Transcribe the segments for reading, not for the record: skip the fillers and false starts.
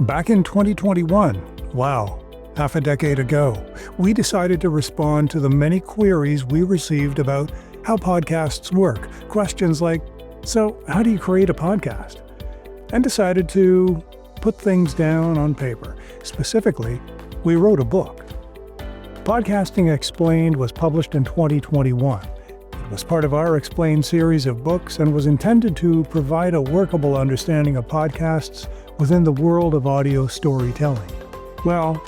Back in 2021, wow, half a decade ago, we decided to respond to the many queries we received about how podcasts work. Questions like, so how do you create a podcast? And decided to put things down on paper. Specifically, we wrote a book. Podcasting Explained was published in 2021. It was part of our Explained series of books and was intended to provide a workable understanding of podcasts within the world of audio storytelling. Well,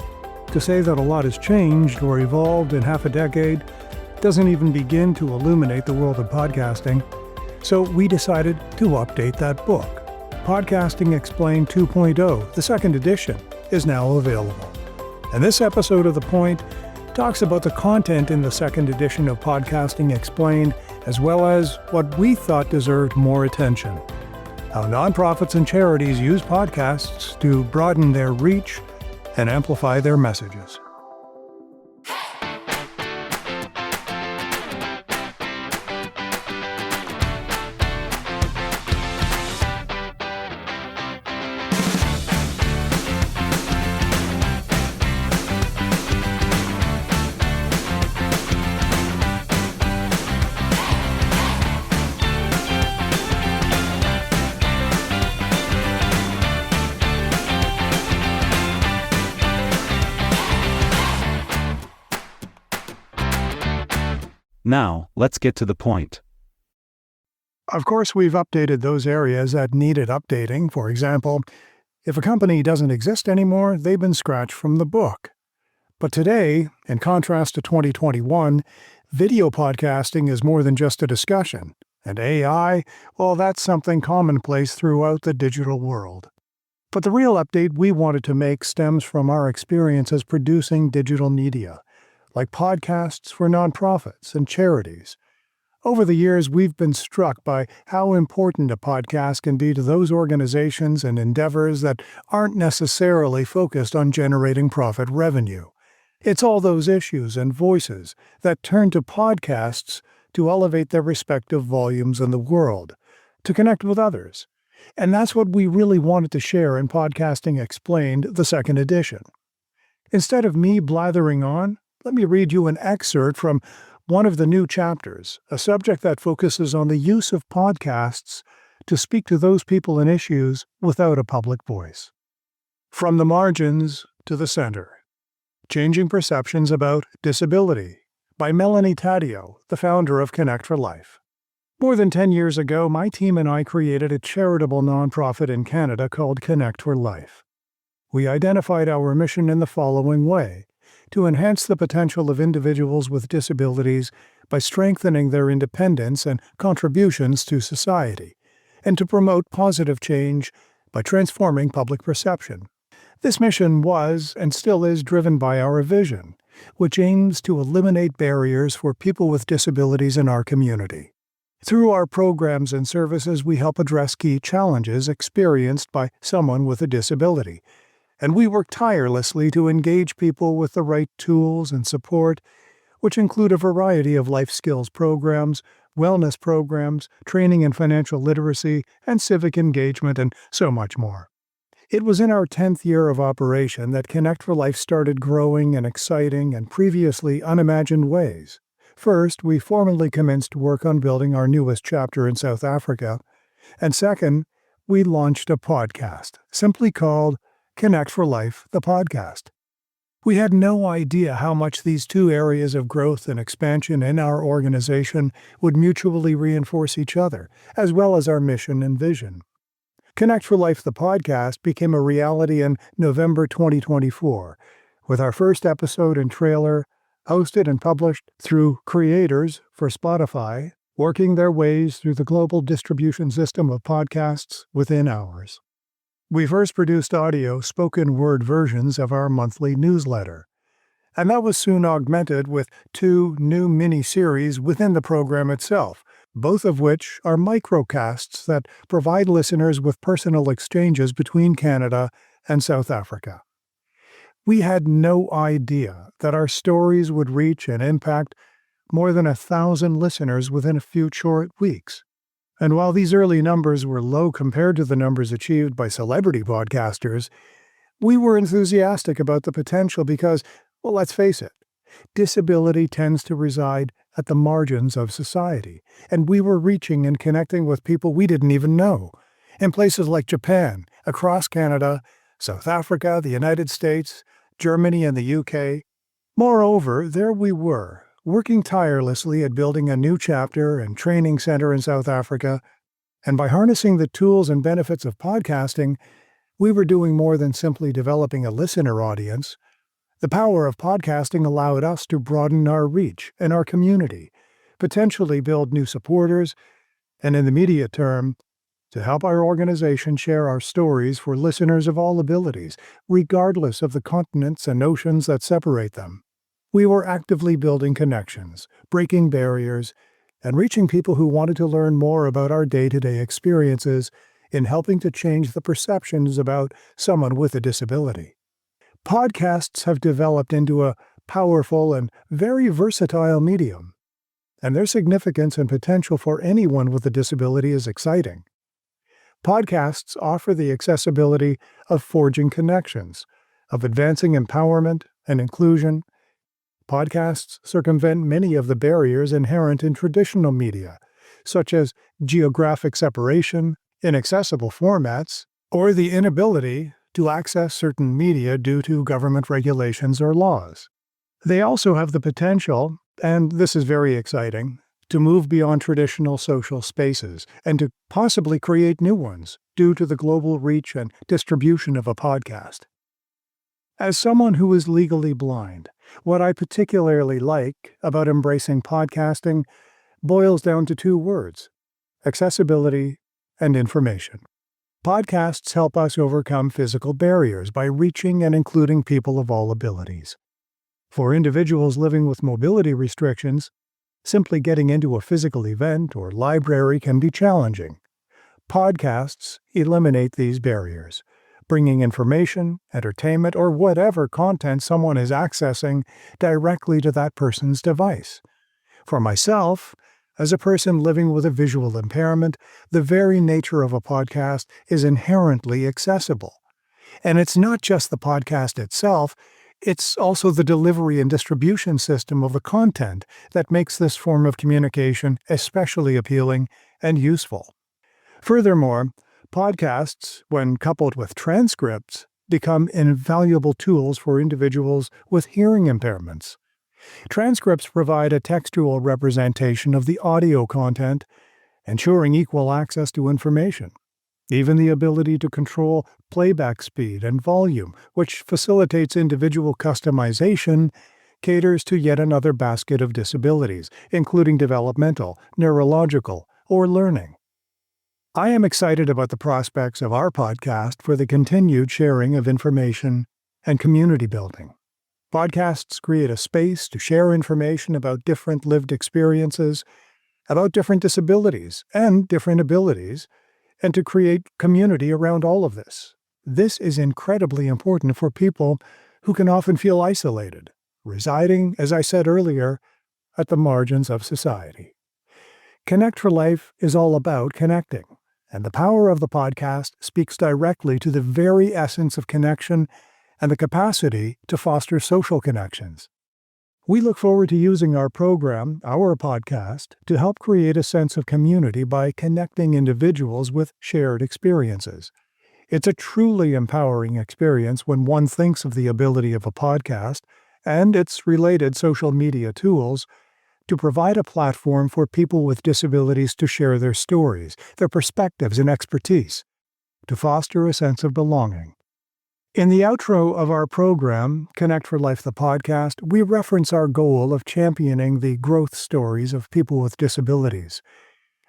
to say that a lot has changed or evolved in half a decade doesn't even begin to illuminate the world of podcasting, so we decided to update that book. Podcasting Explained 2.0, the second edition, is now available. And this episode of The Point talks about the content in the second edition of Podcasting Explained, as well as what we thought deserved more attention. How nonprofits and charities use podcasts to broaden their reach and amplify their messages. Now, let's get to the point. Of course, we've updated those areas that needed updating. For example, if a company doesn't exist anymore, they've been scratched from the book. But today, in contrast to 2021, video podcasting is more than just a discussion. And AI, well, that's something commonplace throughout the digital world. But the real update we wanted to make stems from our experience as producing digital media, like podcasts for nonprofits and charities. Over the years, we've been struck by how important a podcast can be to those organizations and endeavors that aren't necessarily focused on generating profit revenue. It's all those issues and voices that turn to podcasts to elevate their respective volumes in the world, to connect with others. And that's what we really wanted to share in Podcasting Explained, the second edition. Instead of me blathering on, let me read you an excerpt from one of the new chapters, a subject that focuses on the use of podcasts to speak to those people and issues without a public voice. From the Margins to the Center. Changing Perceptions About Disability by Melanie Taddeo, the founder of Connect for Life. More than 10 years ago, my team and I created a charitable nonprofit in Canada called Connect for Life. We identified our mission in the following way: to enhance the potential of individuals with disabilities by strengthening their independence and contributions to society, and to promote positive change by transforming public perception. This mission was, and still is, driven by our vision, which aims to eliminate barriers for people with disabilities in our community. Through our programs and services, we help address key challenges experienced by someone with a disability, and we work tirelessly to engage people with the right tools and support, which include a variety of life skills programs, wellness programs, training in financial literacy, and civic engagement, and so much more. It was in our 10th year of operation that Connect for Life started growing in exciting and previously unimagined ways. First, we formally commenced work on building our newest chapter in South Africa, and second, we launched a podcast, simply called Connect for Life, the podcast. We had no idea how much these two areas of growth and expansion in our organization would mutually reinforce each other, as well as our mission and vision. Connect for Life, the podcast, became a reality in November 2024, with our first episode and trailer hosted and published through creators for Spotify, working their ways through the global distribution system of podcasts within hours. We first produced audio spoken word versions of our monthly newsletter, and that was soon augmented with 2 new mini-series within the program itself, both of which are microcasts that provide listeners with personal exchanges between Canada and South Africa. We had no idea that our stories would reach and impact more than 1,000 listeners within a few short weeks. And while these early numbers were low compared to the numbers achieved by celebrity podcasters, We were enthusiastic about the potential because, well, let's face it, disability tends to reside at the margins of society, and we were reaching and connecting with people we didn't even know, in places like Japan, across Canada, South Africa, the United States, Germany, and the UK. Moreover, there we were, working tirelessly at building a new chapter and training center in South Africa, and by harnessing the tools and benefits of podcasting, we were doing more than simply developing a listener audience. The power of podcasting allowed us to broaden our reach and our community, potentially build new supporters, and in the immediate term, to help our organization share our stories for listeners of all abilities, regardless of the continents and oceans that separate them. We were actively building connections, breaking barriers, and reaching people who wanted to learn more about our day-to-day experiences in helping to change the perceptions about someone with a disability. Podcasts have developed into a powerful and very versatile medium, and their significance and potential for anyone with a disability is exciting. Podcasts offer the accessibility of forging connections, of advancing empowerment and inclusion. Podcasts circumvent many of the barriers inherent in traditional media, such as geographic separation, inaccessible formats, or the inability to access certain media due to government regulations or laws. They also have the potential, and this is very exciting, to move beyond traditional social spaces and to possibly create new ones due to the global reach and distribution of a podcast. As someone who is legally blind, what I particularly like about embracing podcasting boils down to two words: accessibility and information. Podcasts help us overcome physical barriers by reaching and including people of all abilities. For individuals living with mobility restrictions, simply getting into a physical event or library can be challenging. Podcasts eliminate these barriers, bringing information, entertainment, or whatever content someone is accessing directly to that person's device. For myself, as a person living with a visual impairment, the very nature of a podcast is inherently accessible. And it's not just the podcast itself, it's also the delivery and distribution system of the content that makes this form of communication especially appealing and useful. Furthermore, podcasts, when coupled with transcripts, become invaluable tools for individuals with hearing impairments. Transcripts provide a textual representation of the audio content, ensuring equal access to information. Even the ability to control playback speed and volume, which facilitates individual customization, caters to yet another basket of disabilities, including developmental, neurological, or learning. I am excited about the prospects of our podcast for the continued sharing of information and community building. Podcasts create a space to share information about different lived experiences, about different disabilities and different abilities, and to create community around all of this. This is incredibly important for people who can often feel isolated, residing, as I said earlier, at the margins of society. Connect for Life is all about connecting, and the power of the podcast speaks directly to the very essence of connection and the capacity to foster social connections. We look forward to using our program, our podcast, to help create a sense of community by connecting individuals with shared experiences. It's a truly empowering experience when one thinks of the ability of a podcast and its related social media tools to provide a platform for people with disabilities to share their stories, their perspectives, and expertise, to foster a sense of belonging. In the outro of our program, Connect for Life the podcast, we reference our goal of championing the growth stories of people with disabilities.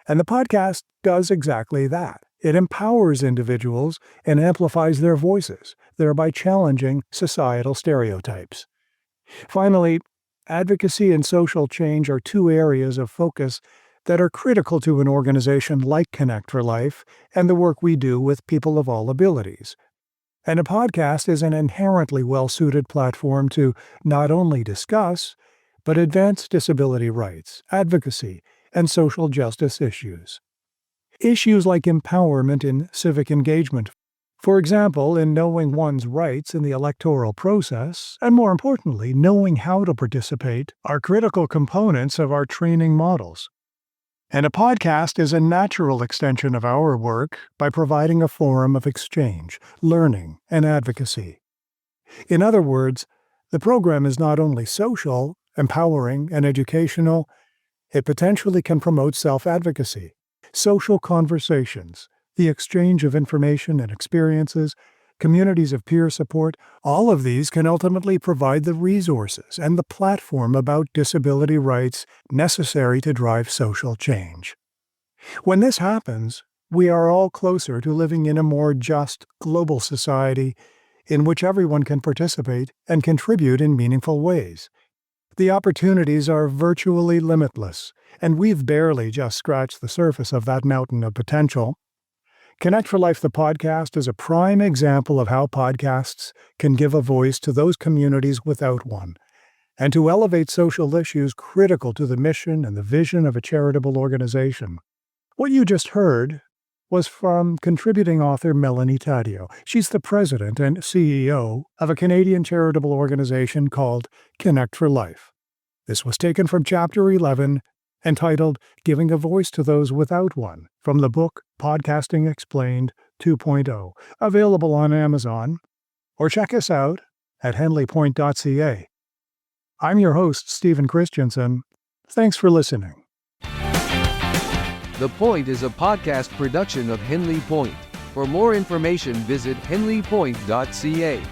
And the podcast does exactly that. It empowers individuals and amplifies their voices, thereby challenging societal stereotypes. Finally, advocacy and social change are two areas of focus that are critical to an organization like Connect for Life and the work we do with people of all abilities. And a podcast is an inherently well-suited platform to not only discuss, but advance disability rights, advocacy, and social justice issues. Issues like empowerment in civic engagement, For example, in knowing one's rights in the electoral process, and more importantly, knowing how to participate, are critical components of our training models. And a podcast is a natural extension of our work by providing a forum of exchange, learning, and advocacy. In other words, the program is not only social, empowering, and educational, it potentially can promote self-advocacy, social conversations, the exchange of information and experiences, communities of peer support. All of these can ultimately provide the resources and the platform about disability rights necessary to drive social change. When this happens, we are all closer to living in a more just, global society in which everyone can participate and contribute in meaningful ways. The opportunities are virtually limitless, and we've barely just scratched the surface of that mountain of potential. Connect for Life, the podcast, is a prime example of how podcasts can give a voice to those communities without one, and to elevate social issues critical to the mission and the vision of a charitable organization. What you just heard was from contributing author Melanie Taddeo. She's the president and CEO of a Canadian charitable organization called Connect for Life. This was taken from Chapter 11, entitled Giving a Voice to Those Without One, from the book Podcasting Explained 2.0, available on Amazon, or check us out at henleypoint.ca. I'm your host, Stephen Christensen. Thanks for listening. The Point is a podcast production of Henley Point. For more information, visit henleypoint.ca.